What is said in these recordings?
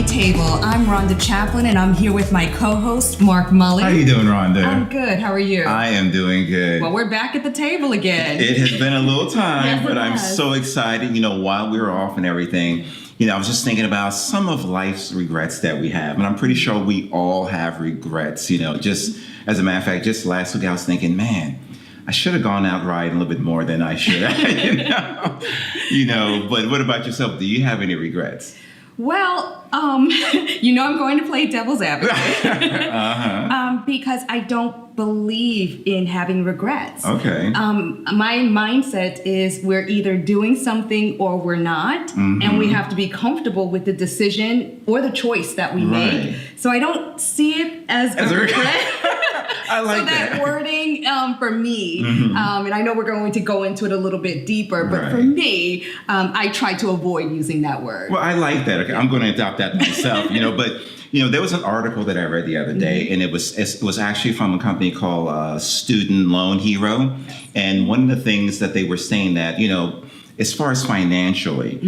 Table. I'm Rhonda Chaplin, and I'm here with my co-host, Mark Mully. How you doing, Rhonda? I'm good. How are you? I am doing good. Well, we're back at the table again. It has been a little time, Yes, but I'm has. so excited. While we were off and everything, I was just thinking about some of life's regrets that we have. And I'm pretty sure we all have regrets. Just as a matter of fact, just last week I was thinking, man, I should have gone out riding a little bit more than I should. But what about yourself? Do you have any regrets? Well, I'm going to play devil's advocate because I don't believe in having regrets. Okay. My mindset is we're either doing something or we're not, and we have to be comfortable with the decision or the choice that we make. So I don't see it as a regret. I like so that wording for me, and I know we're going to go into it a little bit deeper, but for me, I try to avoid using that word. Well, I like that. Okay, I'm going to adopt that myself. But there was an article that I read the other day, and it was actually from a company called Student Loan Hero, and one of the things that they were saying that as far as financially,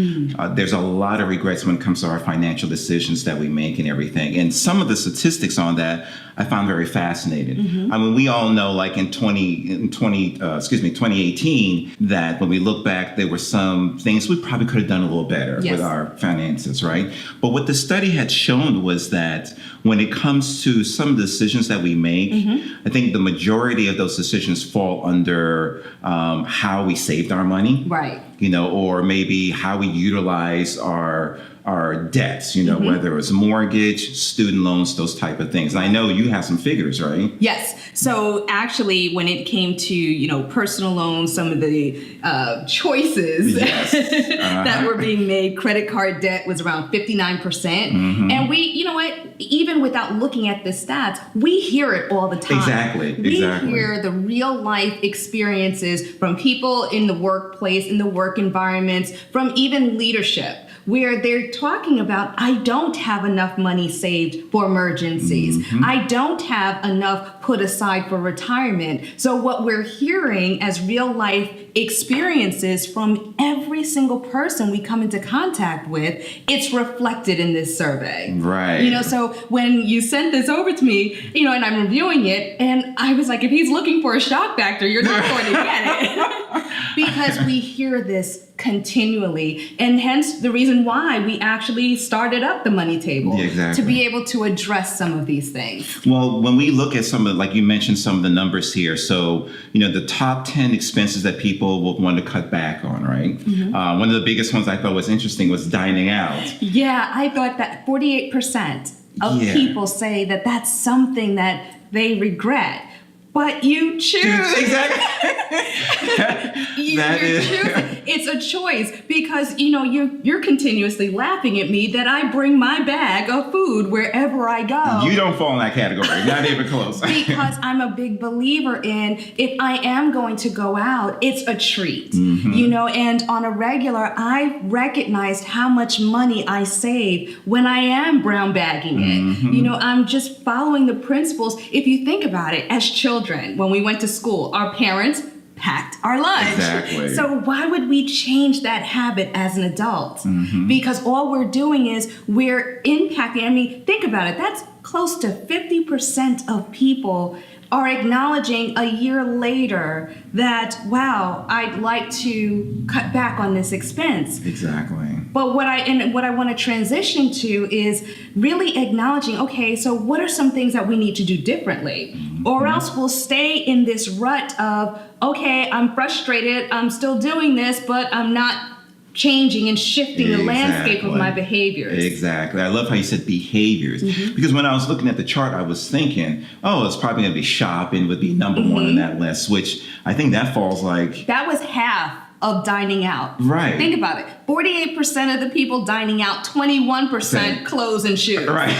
there's a lot of regrets when it comes to our financial decisions that we make and everything. And some of the statistics on that I found very fascinating. I mean, we all know, like in 2018, that when we look back, there were some things we probably could have done a little better with our finances, right? But what the study had shown was that when it comes to some of the decisions that we make, I think the majority of those decisions fall under how we saved our money. Right. Or maybe how we utilize our debts, whether it's mortgage, student loans, those type of things. And I know you have some figures, right? Yes. So actually, when it came to, personal loans, some of the choices that were being made, credit card debt was around 59%. And we, even without looking at the stats, we hear it all the time. Exactly. We hear the real life experiences from people in the workplace, in the work environments, from even leadership, where they're talking about, I don't have enough money saved for emergencies. I don't have enough put aside for retirement. So what we're hearing as real life experiences from every single person we come into contact with, it's reflected in this survey. Right. So when you sent this over to me, and I'm reviewing it, and I was like, if he's looking for a shock factor, you're not going to get it. Because we hear this continually, and hence the reason why we actually started up the Money Table, to be able to address some of these things. Well, when we look at some of, like you mentioned, some of the numbers here, so the top 10 expenses that people will want to cut back on, right? One of the biggest ones I thought was interesting was dining out. Yeah, I thought that 48% of people say that that's something that they regret. But you choose. Exactly. You're choosing. It's a choice because, you're continuously laughing at me that I bring my bag of food wherever I go. You don't fall in that category. Not even close. Because I'm a big believer in, if I am going to go out, it's a treat. And on a regular, I recognized how much money I save when I am brown bagging it. I'm just following the principles. If you think about it, as children, when we went to school, our parents packed our lunch. Exactly. So why would we change that habit as an adult? Because all we're doing is we're impacting. I mean, think about it. That's close to 50% of people are acknowledging a year later that, wow, I'd like to cut back on this expense. Exactly. But what I want to transition to is really acknowledging, okay, so what are some things that we need to do differently? Or else we'll stay in this rut of, okay, I'm frustrated, I'm still doing this, but I'm not changing and shifting the landscape of my behaviors. Exactly. I love how you said behaviors. Because when I was looking at the chart, I was thinking, it's probably going to be shopping would be number one on that list, which I think that falls like... That was half of dining out. Right. Think about it. 48% of the people dining out, 21% clothes and shoes. Right.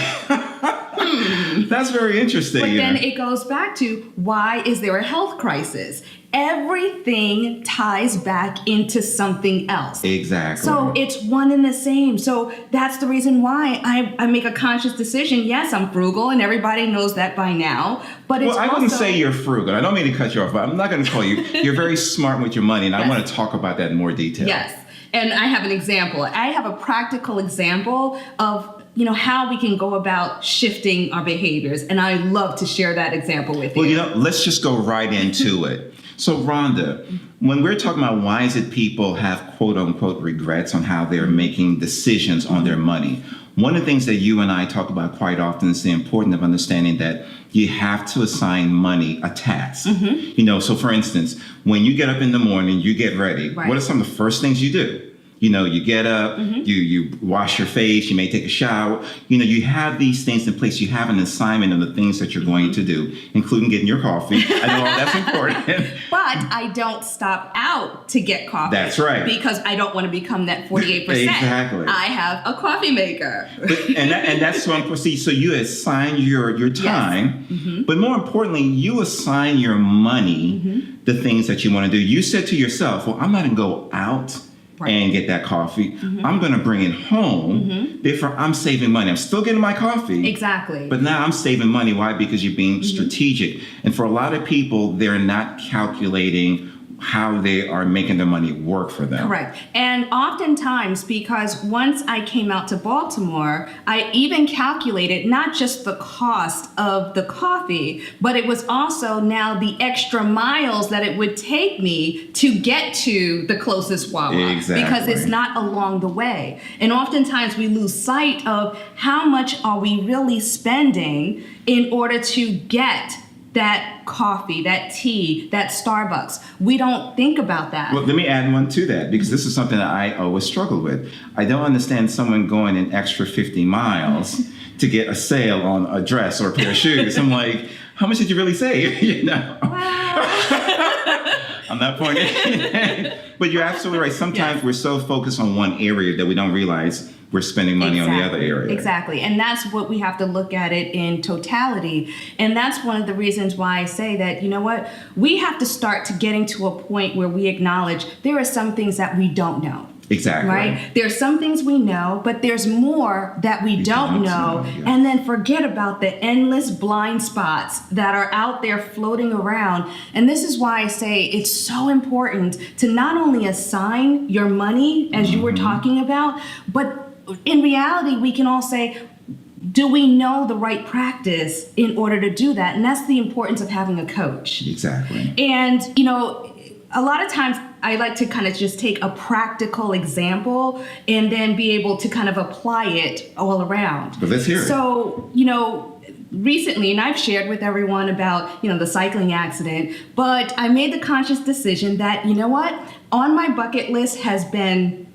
That's very interesting. But then it goes back to, why is there a health crisis? everything ties back into something else. Exactly. So it's one and the same. So that's the reason why I make a conscious decision. Yes, I'm frugal, and everybody knows that by now. But it's I wouldn't say you're frugal. I don't mean to cut you off, but I'm not going to call you. You're very smart with your money, and I want to talk about that in more detail. Yes. And I have an example. I have a practical example of how we can go about shifting our behaviors. And I love to share that example with you. Well, let's just go right into it. So, Rhonda, when we're talking about why is it people have quote unquote regrets on how they're making decisions on their money, one of the things that you and I talk about quite often is the importance of understanding that you have to assign money a task. So for instance, when you get up in the morning, you get ready. Right. What are some of the first things you do? You get up, you wash your face, you may take a shower. You have these things in place. You have an assignment of the things that you're going to do, including getting your coffee. I know that's important. But I don't stop out to get coffee. That's right. Because I don't want to become that 48%. Exactly. I have a coffee maker. And that's so important. So you assign your time, yes. But more importantly, you assign your money the things that you want to do. You said to yourself, well, I'm not going to go out and get that coffee. I'm going to bring it home. Therefore, I'm saving money. I'm still getting my coffee. Exactly. But now I'm saving money. Why? Because you're being strategic. And for a lot of people, they're not calculating how they are making their money work for them. Correct. And oftentimes, because once I came out to Baltimore, I even calculated not just the cost of the coffee, but it was also now the extra miles that it would take me to get to the closest Wawa. Exactly. Because it's not along the way. And oftentimes we lose sight of how much are we really spending in order to get that coffee, that tea, that Starbucks. We don't think about that. Well, let me add one to that, because this is something that I always struggle with. I don't understand someone going an extra 50 miles to get a sale on a dress or a pair of shoes. I'm like, how much did you really save? Wow. I'm not pointing. But you're absolutely right. Sometimes we're so focused on one area that we don't realize we're spending money on the other area. Exactly. And that's what we have to look at it in totality. And that's one of the reasons why I say that, we have to start to getting to a point where we acknowledge there are some things that we don't know. Exactly. Right? There's some things we know, but there's more that we don't know. Yeah. And then forget about the endless blind spots that are out there floating around. And this is why I say it's so important to not only assign your money, as you were talking about, but in reality, we can all say, do we know the right practice in order to do that? And that's the importance of having a coach. Exactly. And, a lot of times I like to kind of just take a practical example and then be able to kind of apply it all around. But let's hear it. So, recently, and I've shared with everyone about, the cycling accident, but I made the conscious decision that, on my bucket list has been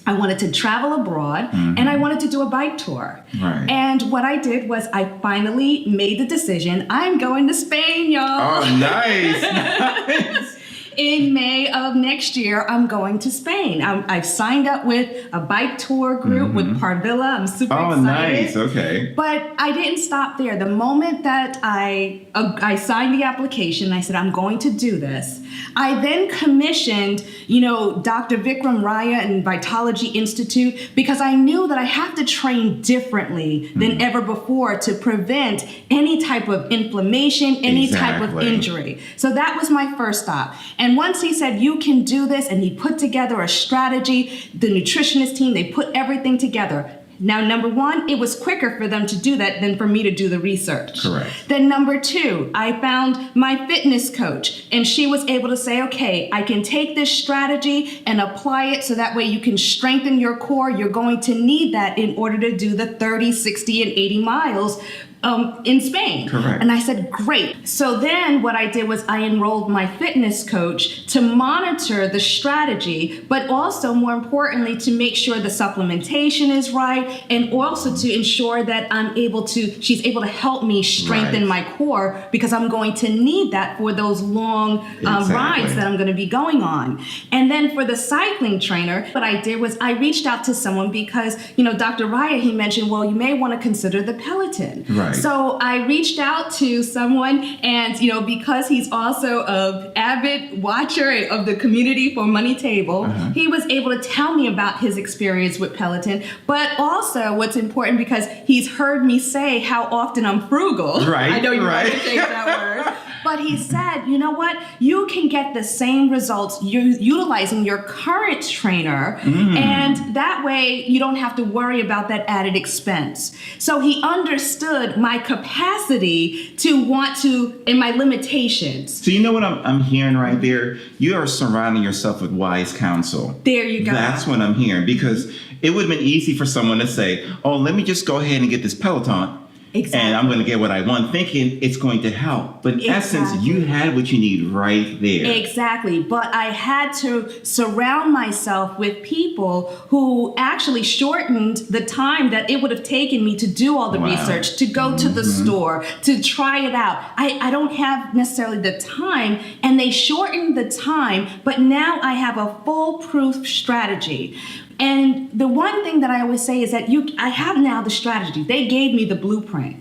I wanted to travel abroad and I wanted to do a bike tour. Right. And what I did was I finally made the decision, I'm going to Spain, y'all. Oh, nice. Nice. In May of next year, I'm going to Spain. I've signed up with a bike tour group with Parvilla. I'm super excited. Oh, nice. Okay. But I didn't stop there. The moment that I signed the application, I said, I'm going to do this. I then commissioned, Dr. Vikram Raya and Vitology Institute, because I knew that I have to train differently than ever before to prevent any type of inflammation, any type of injury. So that was my first stop. And once he said, you can do this, and he put together a strategy, the nutritionist team, they put everything together. Now, number one, it was quicker for them to do that than for me to do the research. Correct. Then number two, I found my fitness coach, and she was able to say, okay, I can take this strategy and apply it so that way you can strengthen your core. You're going to need that in order to do the 30, 60, and 80 miles in Spain. Correct. And I said, great. So then what I did was I enrolled my fitness coach to monitor the strategy, but also more importantly, to make sure the supplementation is right, and also to ensure that she's able to help me strengthen my core, because I'm going to need that for those long rides that I'm going to be going on. And then for the cycling trainer, what I did was I reached out to someone because, Dr. Raya, he mentioned, well, you may want to consider the Peloton. Right. Right. So I reached out to someone, and because he's also an avid watcher of the Community for Money table, he was able to tell me about his experience with Peloton. But also, what's important, because he's heard me say how often I'm frugal. Right. I know you right. want to change that word. But he said, you know what? You can get the same results utilizing your current trainer, and that way you don't have to worry about that added expense. So he understood my capacity to want to, and my limitations. So you know what I'm hearing right there? You are surrounding yourself with wise counsel. There you go. That's what I'm hearing, because it would have been easy for someone to say, oh, let me just go ahead and get this Peloton. Exactly. And I'm going to get what I want, thinking it's going to help. But in essence, you had what you need right there. Exactly. But I had to surround myself with people who actually shortened the time that it would have taken me to do all the research, to go to the store, to try it out. I don't have necessarily the time, and they shortened the time, but now I have a foolproof strategy. And the one thing that I always say is that I have now the strategy. They gave me the blueprint.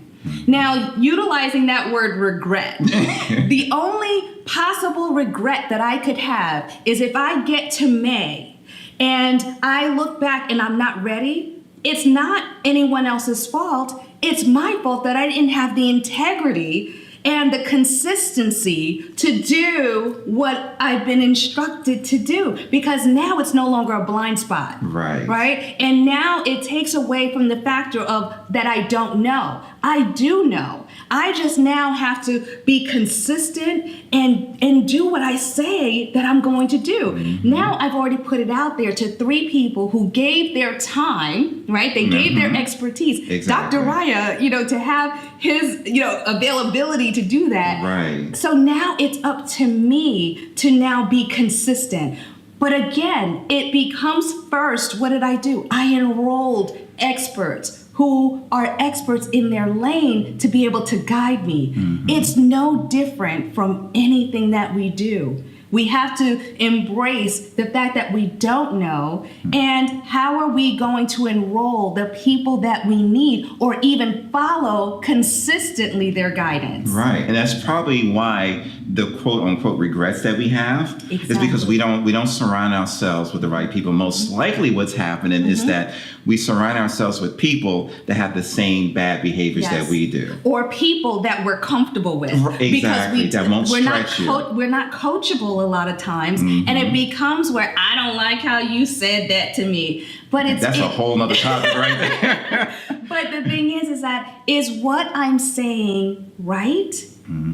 Now, utilizing that word regret, the only possible regret that I could have is if I get to May and I look back and I'm not ready. It's not anyone else's fault. It's my fault that I didn't have the integrity and the consistency to do what I've been instructed to do, because now it's no longer a blind spot. Right? And now it takes away from the factor of that I don't know. I do know. I just now have to be consistent and do what I say that I'm going to do. Now I've already put it out there to 3 people who gave their time, right? They gave their expertise. Exactly. Dr. Raya, to have his, availability to do that. Right. So now it's up to me to now be consistent. But again, it becomes first, what did I do? I enrolled experts who are experts in their lane to be able to guide me. It's no different from anything that we do. We have to embrace the fact that we don't know, and how are we going to enroll the people that we need or even follow consistently their guidance. Right. And that's probably why the quote unquote regrets that we have is because we don't surround ourselves with the right people. Most likely what's happening is that we surround ourselves with people that have the same bad behaviors that we do. Or people that we're comfortable with. Exactly. That won't stretch you. We're not coachable a lot of times, and it becomes where I don't like how you said that to me. But that's a whole nother topic right there. But the thing is that is what I'm saying right,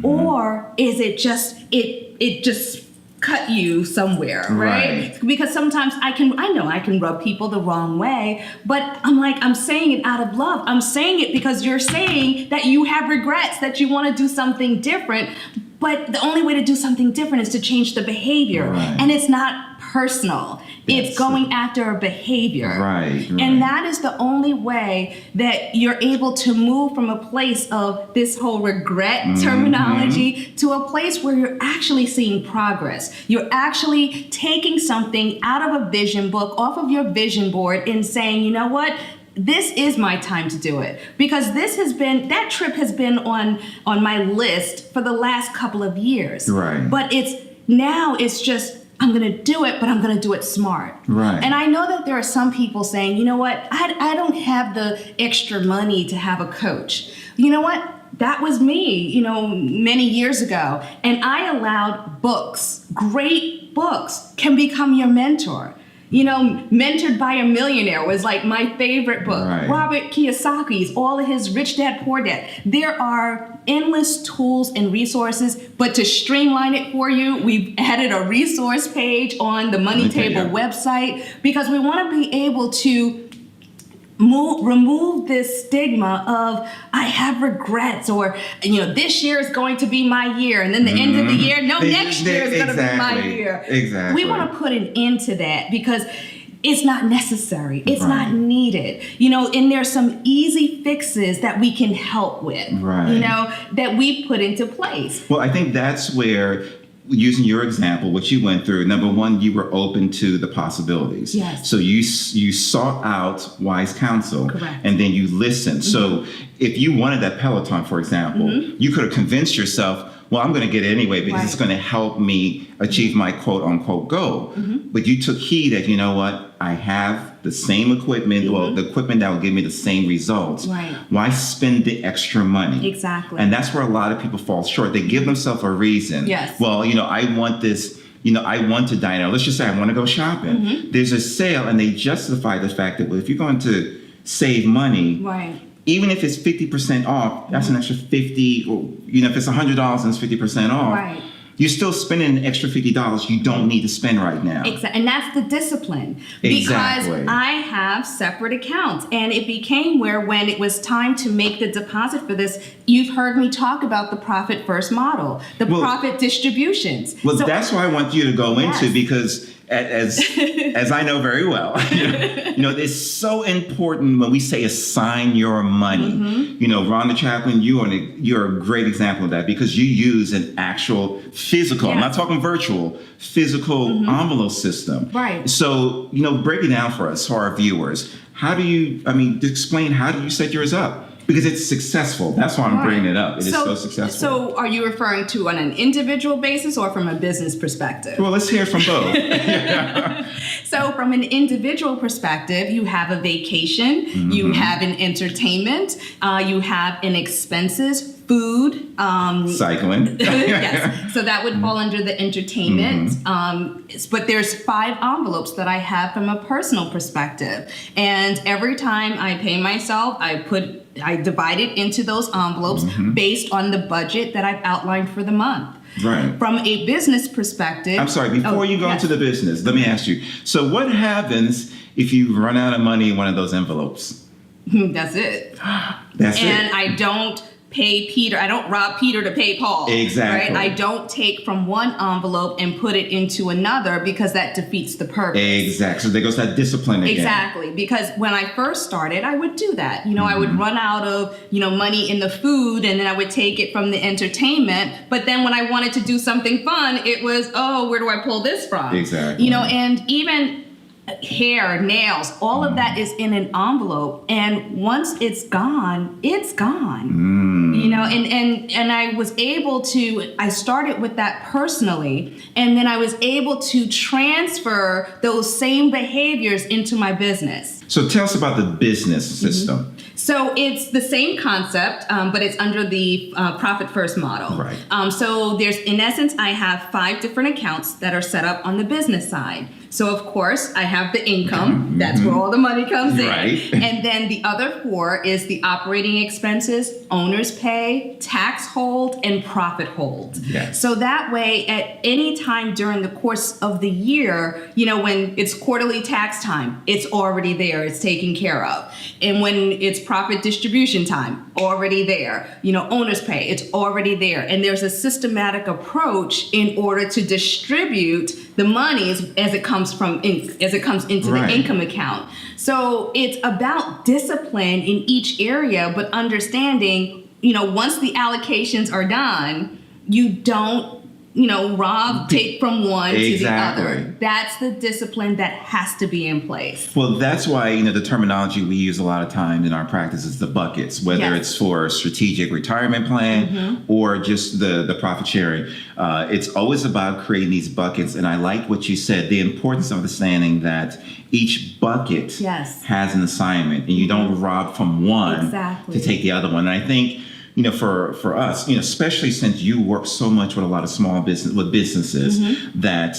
or is it just it just cut you somewhere, right? Because sometimes I know I can rub people the wrong way, but I'm saying it out of love. I'm saying it because you're saying that you have regrets, that you want to do something different. But the only way to do something different is to change the behavior. And it's not personal. It's going after a behavior. And that is the only way that you're able to move from a place of this whole regret terminology to a place where you're actually seeing progress. You're actually taking something out of a vision book, off of your vision board, and saying, you know what? This is my time to do it, because that trip has been on my list for the last couple of years. But it's just, I'm going to do it, but I'm going to do it smart. And I know that there are some people saying, you know what, I don't have the extra money to have a coach. You know what? That was me, many years ago. And I allowed books, great books, can become your mentor. Mentored by a Millionaire was like my favorite book. Robert Kiyosaki's, all of his Rich Dad, Poor Dad. There are endless tools and resources, but to streamline it for you, we've added a resource page on the Money Table website, because we want to be able to remove this stigma of I have regrets, or this year is going to be my year, and then the end of the year, next year is going to be my year. We want to put an end to that, because it's not necessary. It's not needed. And there's some easy fixes that we can help with, that we put into place. Well, I think that's where using your example, what you went through, number one, you were open to the possibilities. Yes. So you sought out wise counsel. Correct. And then you listened. So if you wanted that Peloton, for example, you could have convinced yourself, well, I'm going to get it anyway because it's going to help me achieve my quote unquote goal. But you took heed that, you know what, I have the same equipment, well, the equipment that will give me the same results. Right. Why spend the extra money? Exactly. And that's where a lot of people fall short. They give themselves a reason. Yes. Well, I want this, I want to dine out. Let's just say I want to go shopping. There's a sale and they justify the fact that, well, if you're going to save money, Right. even if it's 50% off, that's an extra 50, or, if it's $100 and it's 50% off, Right. you're still spending an extra $50 you don't need to spend right now. Exactly. And that's the discipline. Because Exactly. I have separate accounts. And it became where when it was time to make the deposit for this, you've heard me talk about the profit first model, the profit distributions. Well, So- that's what I want you to go into, Yes. because as I know very well, it's so important when we say assign your money. Rhonda Chaplin, you're a great example of that, because you use an actual physical, I'm not talking virtual, physical envelope system. Right. So, break it down for us, for our viewers. Explain, how do you set yours up? Because it's successful. That's why I'm bringing it up. It is so successful. So are you referring to on an individual basis or from a business perspective? Well, let's hear from both. So from an individual perspective, you have a vacation, you have an entertainment, you have an expenses, food. Cycling. Yes. So that would fall under the entertainment. But there's 5 envelopes that I have from a personal perspective. And every time I pay myself, I divide it into those envelopes based on the budget that I've outlined for the month. Right. From a business perspective. I'm sorry, before you go into the business, let me ask you. So what happens if you run out of money in one of those envelopes? That's it. That's it. And I don't pay Peter. I don't rob Peter to pay Paul. Exactly. Right? I don't take from one envelope and put it into another, because that defeats the purpose. Exactly. So there goes that discipline again. Exactly. Because when I first started, I would do that. I would run out of, money in the food, and then I would take it from the entertainment. But then when I wanted to do something fun, it was, where do I pull this from? Exactly. And even hair, nails, all of that is in an envelope. And once it's gone, it's gone. And I was able to, I started with that personally, and then I was able to transfer those same behaviors into my business. So tell us about the business system. So it's the same concept, but it's under the profit first model. Right. So there's, in essence, I have 5 different accounts that are set up on the business side. So of course, I have the income. That's where all the money comes in. Right. And then the other 4 is the operating expenses, owner's pay, tax hold, and profit hold. Yes. So that way, at any time during the course of the year, when it's quarterly tax time, it's already there. It's taken care of. And when it's profit distribution time, already there. Owner's pay, it's already there. And there's a systematic approach in order to distribute the monies as it comes into the income account. So it's about discipline in each area, but understanding, once the allocations are done, you don't, take from one to the other. That's the discipline that has to be in place. Well, that's why, the terminology we use a lot of time in our practice is the buckets, whether it's for a strategic retirement plan or just the profit sharing. It's always about creating these buckets. And I like what you said, the importance of understanding that each bucket has an assignment, and you don't rob from one to take the other one. And I think, for us, especially since you work so much with a lot of small businesses, that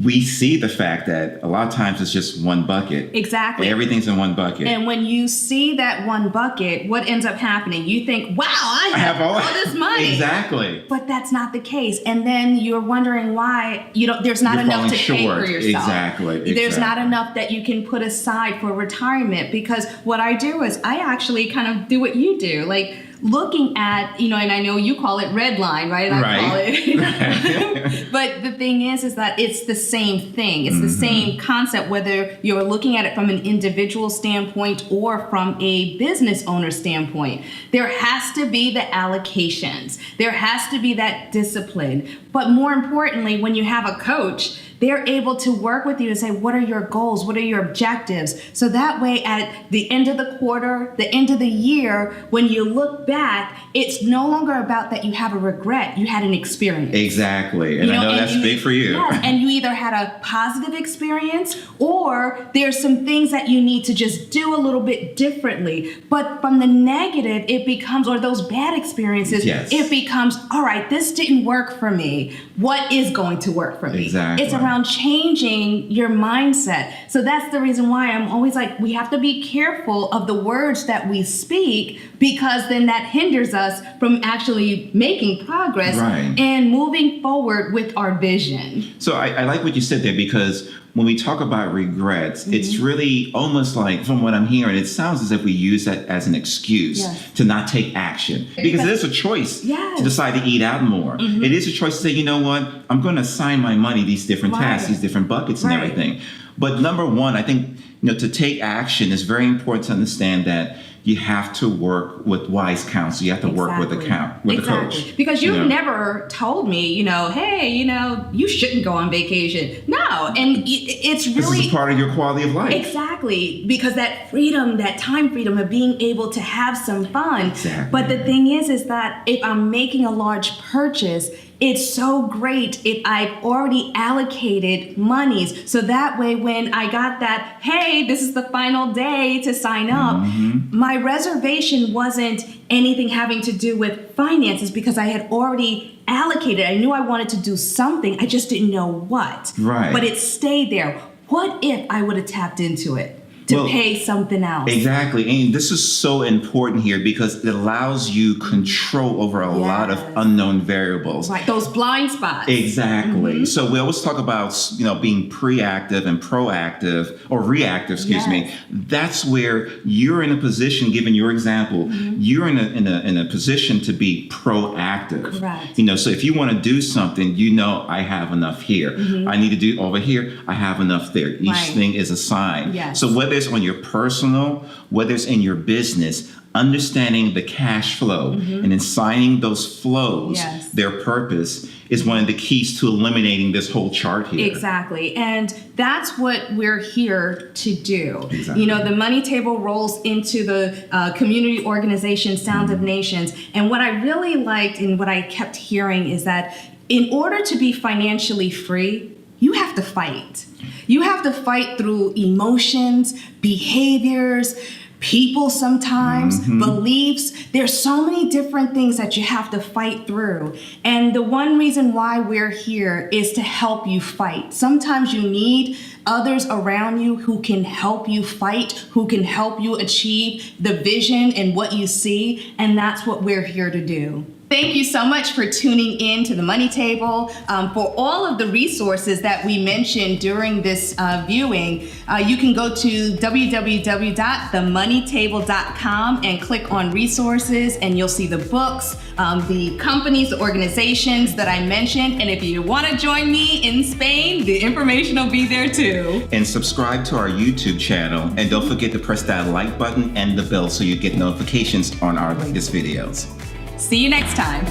we see the fact that a lot of times it's just one bucket. Exactly. Everything's in one bucket. And when you see that one bucket, what ends up happening? You think, wow, I have all this money. Exactly. But that's not the case. And then you're wondering why there's not enough to pay for yourself. Exactly. There's not enough that you can put aside for retirement. Because what I do is I actually kind of do what you do. Like, looking at, and I know you call it red line, right? And I call it. But the thing is that it's the same thing. It's the same concept, whether you're looking at it from an individual standpoint or from a business owner standpoint. There has to be the allocations. There has to be that discipline. But more importantly, when you have a coach, they're able to work with you and say, what are your goals? What are your objectives? So that way, at the end of the quarter, the end of the year, when you look back, it's no longer about that you have a regret. You had an experience. Exactly. And I know that's big for you. Yes, and you either had a positive experience or there's some things that you need to just do a little bit differently. But from the negative, it becomes, or those bad experiences, it becomes, all right, this didn't work for me. What is going to work for me? Exactly. It's around changing your mindset. So that's the reason why I'm always like, we have to be careful of the words that we speak, because then that hinders us from actually making progress and moving forward with our vision. So I like what you said there, because when we talk about regrets, it's really almost like, from what I'm hearing, it sounds as if we use that as an excuse to not take action. Because it is a choice to decide to eat out more. It is a choice to say, you know what, I'm going to assign my money these different tasks, these different buckets and everything. But number one, I think, to take action is very important to understand that you have to work with wise counsel. You have to work with a coach. Because you've never told me, hey, you shouldn't go on vacation. No. And it's really... This is part of your quality of life. Exactly. Because that freedom, that time freedom of being able to have some fun. Exactly. But the thing is that if I'm making a large purchase, it's so great if I've already allocated monies. So that way, when I got that, hey, this is the final day to sign up, my reservation wasn't anything having to do with finances, because I had already allocated. I knew I wanted to do something. I just didn't know what. Right. But it stayed there. What if I would have tapped into it to pay something else? Exactly. And this is so important here, because it allows you control over a lot of unknown variables. Like those blind spots. Exactly. So we always talk about, being proactive and proactive, or reactive, excuse me. That's where you're in a position, given your example, you're in a position to be proactive. Correct. So if you want to do something, I have enough here. I need to do over here, I have enough there. Each thing is a sign. So whether it's on your personal, whether it's in your business, understanding the cash flow and assigning those flows their purpose is one of the keys to eliminating this whole chart here. Exactly. And that's what we're here to do. Exactly. The Money Table rolls into the community organization Sound of Nations. And what I really liked and what I kept hearing is that in order to be financially free, you have to fight. You have to fight through emotions, behaviors, people sometimes, beliefs. There's so many different things that you have to fight through. And the one reason why we're here is to help you fight. Sometimes you need others around you who can help you fight, who can help you achieve the vision and what you see. And that's what we're here to do. Thank you so much for tuning in to the Money Table. For all of the resources that we mentioned during this viewing, you can go to www.themoneytable.com and click on resources, and you'll see the books, the companies, the organizations that I mentioned. And if you want to join me in Spain, the information will be there too. And subscribe to our YouTube channel, and don't forget to press that like button and the bell so you get notifications on our latest videos. See you next time.